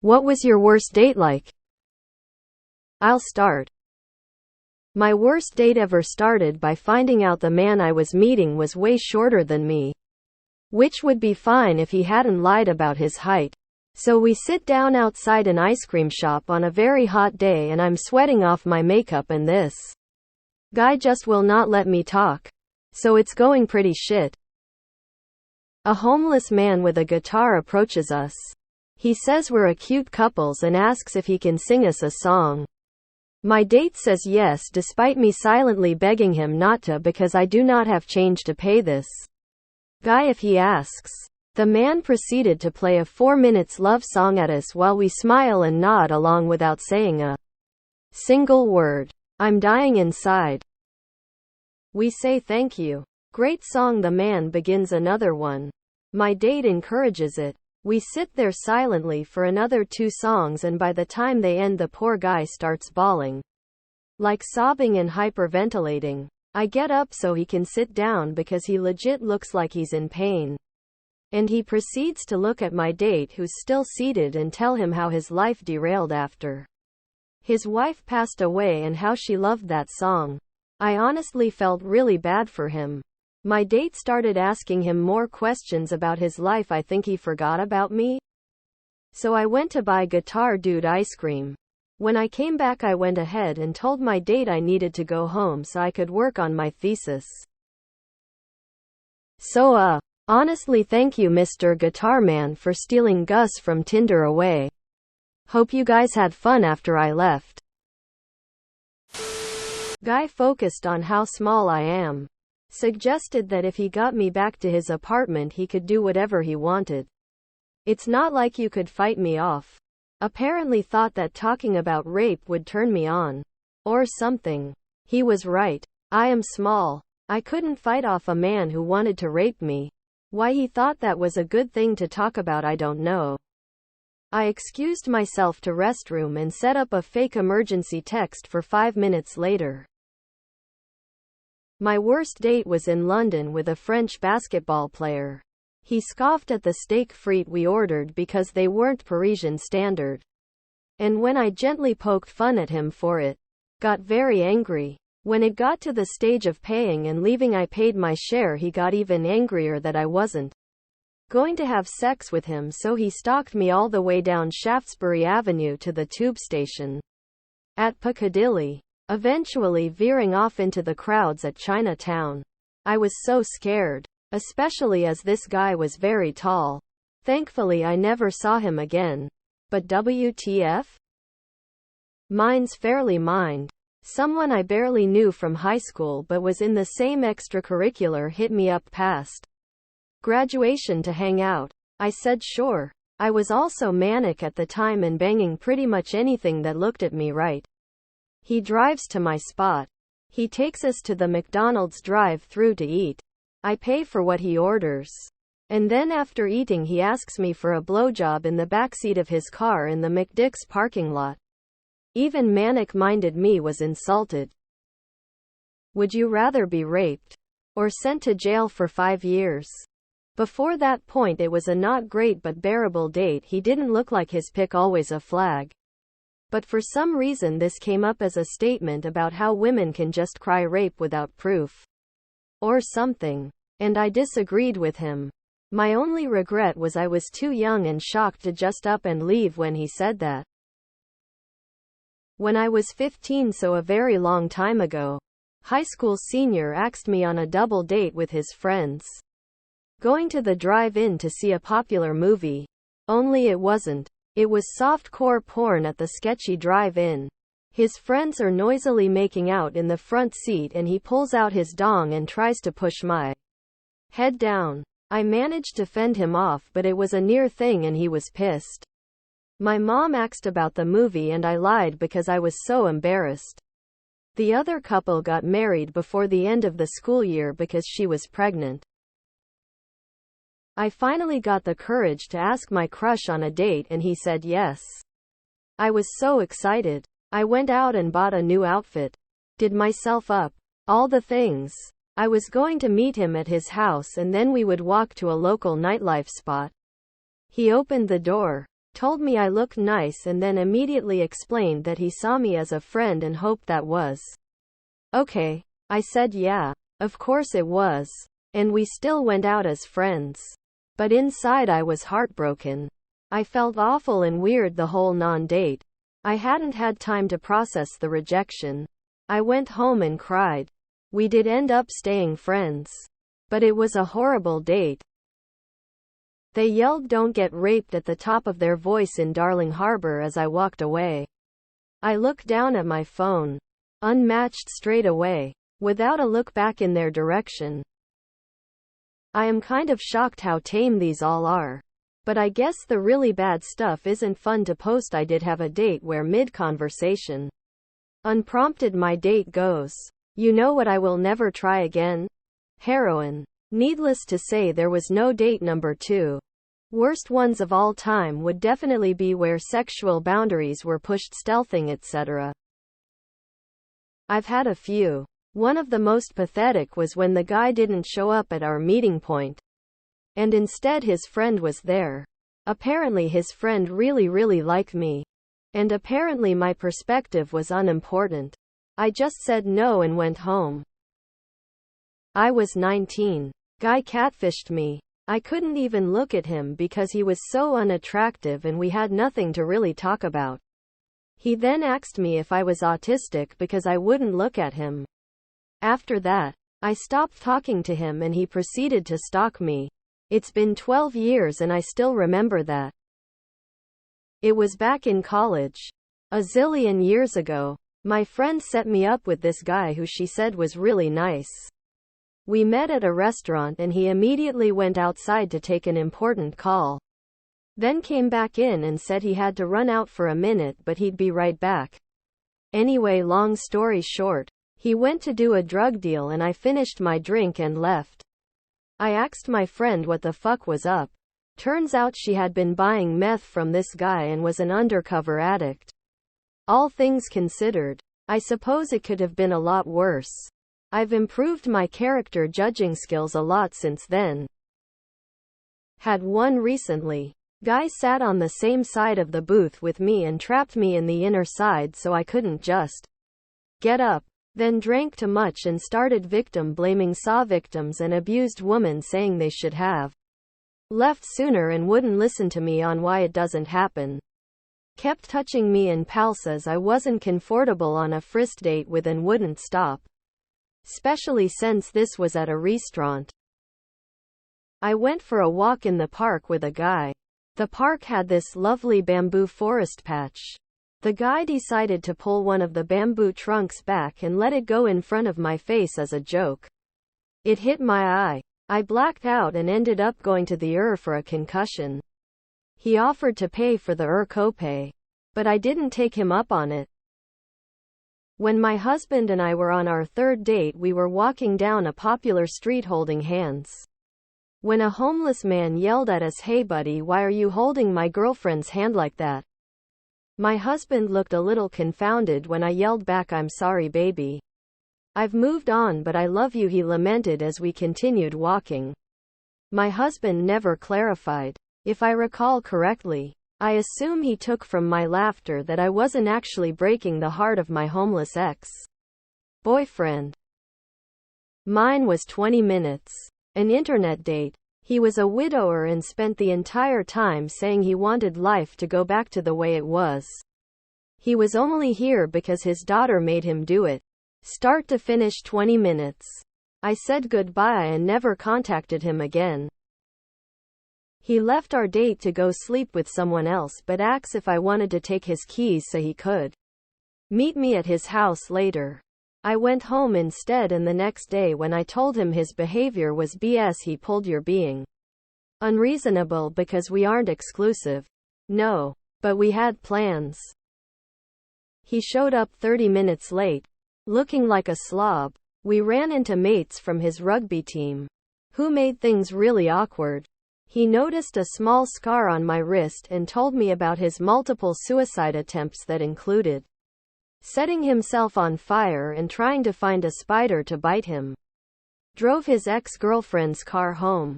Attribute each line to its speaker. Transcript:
Speaker 1: What was your worst date like? I'll start. My worst date ever started by finding out the man I was meeting was way shorter than me. Which would be fine if he hadn't lied about his height. So we sit down outside an ice cream shop on a very hot day and I'm sweating off my makeup and this guy just will not let me talk. So it's going pretty shit. A homeless man with a guitar approaches us. He says we're a cute couples and asks if he can sing us a song. My date says yes despite me silently begging him not to because I do not have change to pay this guy if he asks. The man proceeded to play a 4 minutes love song at us while we smile and nod along without saying a single word. I'm dying inside. We say thank you. Great song. The man begins another one. My date encourages it. We sit there silently for another 2 songs and by the time they end the poor guy starts bawling. Like sobbing and hyperventilating. I get up so he can sit down because he legit looks like he's in pain. And he proceeds to look at my date who's still seated and tell him how his life derailed after his wife passed away and how she loved that song. I honestly felt really bad for him. My date started asking him more questions about his life. I think he forgot about me. So I went to buy Guitar Dude ice cream. When I came back I went ahead and told my date I needed to go home so I could work on my thesis. So honestly thank you Mr. Guitar Man for stealing Gus from Tinder away. Hope you guys had fun after I left. Guy focused on how small I am. Suggested that if he got me back to his apartment he could do whatever he wanted. It's not like you could fight me off. Apparently thought that talking about rape would turn me on. Or something. He was right. I am small. I couldn't fight off a man who wanted to rape me. Why he thought that was a good thing to talk about I don't know. I excused myself to restroom and set up a fake emergency text for 5 minutes later. My worst date was in London with a French basketball player. He scoffed at the steak frites we ordered because they weren't Parisian standard. And when I gently poked fun at him for it, got very angry. When it got to the stage of paying and leaving I paid my share he got even angrier that I wasn't going to have sex with him so he stalked me all the way down Shaftesbury Avenue to the tube station at Piccadilly. Eventually veering off into the crowds at Chinatown. I was so scared. Especially as this guy was very tall. Thankfully I never saw him again. But WTF? Mine's fairly mined. Someone I barely knew from high school but was in the same extracurricular hit me up past graduation to hang out. I said sure. I was also manic at the time and banging pretty much anything that looked at me right. He drives to my spot. He takes us to the McDonald's drive-thru to eat. I pay for what he orders. And then after eating he asks me for a blowjob in the backseat of his car in the McDick's parking lot. Even manic-minded me was insulted. Would you rather be raped? Or sent to jail for 5 years? Before that point it was a not great but bearable date. He didn't look like his pick always a flag. But for some reason this came up as a statement about how women can just cry rape without proof. Or something. And I disagreed with him. My only regret was I was too young and shocked to just up and leave when he said that. When I was 15, so a very long time ago, high school senior asked me on a double date with his friends. Going to the drive-in to see a popular movie. Only it wasn't. It was soft-core porn at the sketchy drive-in. His friends are noisily making out in the front seat and he pulls out his dong and tries to push my head down. I managed to fend him off but it was a near thing and he was pissed. My mom asked about the movie and I lied because I was so embarrassed. The other couple got married before the end of the school year because she was pregnant. I finally got the courage to ask my crush on a date and he said yes. I was so excited. I went out and bought a new outfit. Did myself up. All the things. I was going to meet him at his house and then we would walk to a local nightlife spot. He opened the door. told me I looked nice and then immediately explained that he saw me as a friend and hoped that was okay. I said yeah, of course it was. And we still went out as friends. But inside I was heartbroken. I felt awful and weird the whole non-date. I hadn't had time to process the rejection. I went home and cried. We did end up staying friends. But it was a horrible date. They yelled "Don't get raped" at the top of their voice in Darling Harbor as I walked away. I looked down at my phone. Unmatched straight away. Without a look back in their direction. I am kind of shocked how tame these all are. But I guess the really bad stuff isn't fun to post. I did have a date where mid-conversation, unprompted, my date goes, "You know what I will never try again? Heroin." Needless to say, there was no date number 2. Worst ones of all time would definitely be where sexual boundaries were pushed, stealthing, etc. I've had a few. One of the most pathetic was when the guy didn't show up at our meeting point. And instead his friend was there. Apparently his friend really liked me. And apparently my perspective was unimportant. I just said no and went home. I was 19. Guy catfished me. I couldn't even look at him because he was so unattractive and we had nothing to really talk about. He then asked me if I was autistic because I wouldn't look at him. After that, I stopped talking to him and he proceeded to stalk me. It's been 12 years and I still remember that. It was back in college. A zillion years ago. My friend set me up with this guy who she said was really nice. We met at a restaurant and he immediately went outside to take an important call. Then came back in and said he had to run out for a minute but he'd be right back. Anyway, long story short, he went to do a drug deal and I finished my drink and left. I asked my friend what the fuck was up. Turns out she had been buying meth from this guy and was an undercover addict. All things considered, I suppose it could have been a lot worse. I've improved my character judging skills a lot since then. Had one recently. Guy sat on the same side of the booth with me and trapped me in the inner side so I couldn't just get up. Then drank too much and started victim blaming, saw victims and abused women saying they should have left sooner and wouldn't listen to me on why it doesn't happen. Kept touching me and pal says I wasn't comfortable on a first date with and wouldn't stop. Especially since this was at a restaurant. I went for a walk in the park with a guy. The park had this lovely bamboo forest patch. The guy decided to pull one of the bamboo trunks back and let it go in front of my face as a joke. It hit my eye. I blacked out and ended up going to the ER for a concussion. He offered to pay for the ER copay, but I didn't take him up on it. When my husband and I were on our third date, we were walking down a popular street holding hands. When a homeless man yelled at us, "Hey buddy, why are you holding my girlfriend's hand like that?" My husband looked a little confounded when I yelled back, "I'm sorry baby. I've moved on but I love you," he lamented as we continued walking. My husband never clarified. If I recall correctly, I assume he took from my laughter that I wasn't actually breaking the heart of my homeless ex-boyfriend. Mine was 20 minutes. An internet date. He was a widower and spent the entire time saying he wanted life to go back to the way it was. He was only here because his daughter made him do it. Start to finish 20 minutes. I said goodbye and never contacted him again. He left our date to go sleep with someone else but asked if I wanted to take his keys so he could meet me at his house later. I went home instead, and the next day when I told him his behavior was BS, he pulled, "You're being unreasonable because we aren't exclusive." No. But we had plans. He showed up 30 minutes late, looking like a slob. We ran into mates from his rugby team, who made things really awkward. He noticed a small scar on my wrist and told me about his multiple suicide attempts that included setting himself on fire and trying to find a spider to bite him. Drove his ex-girlfriend's car home.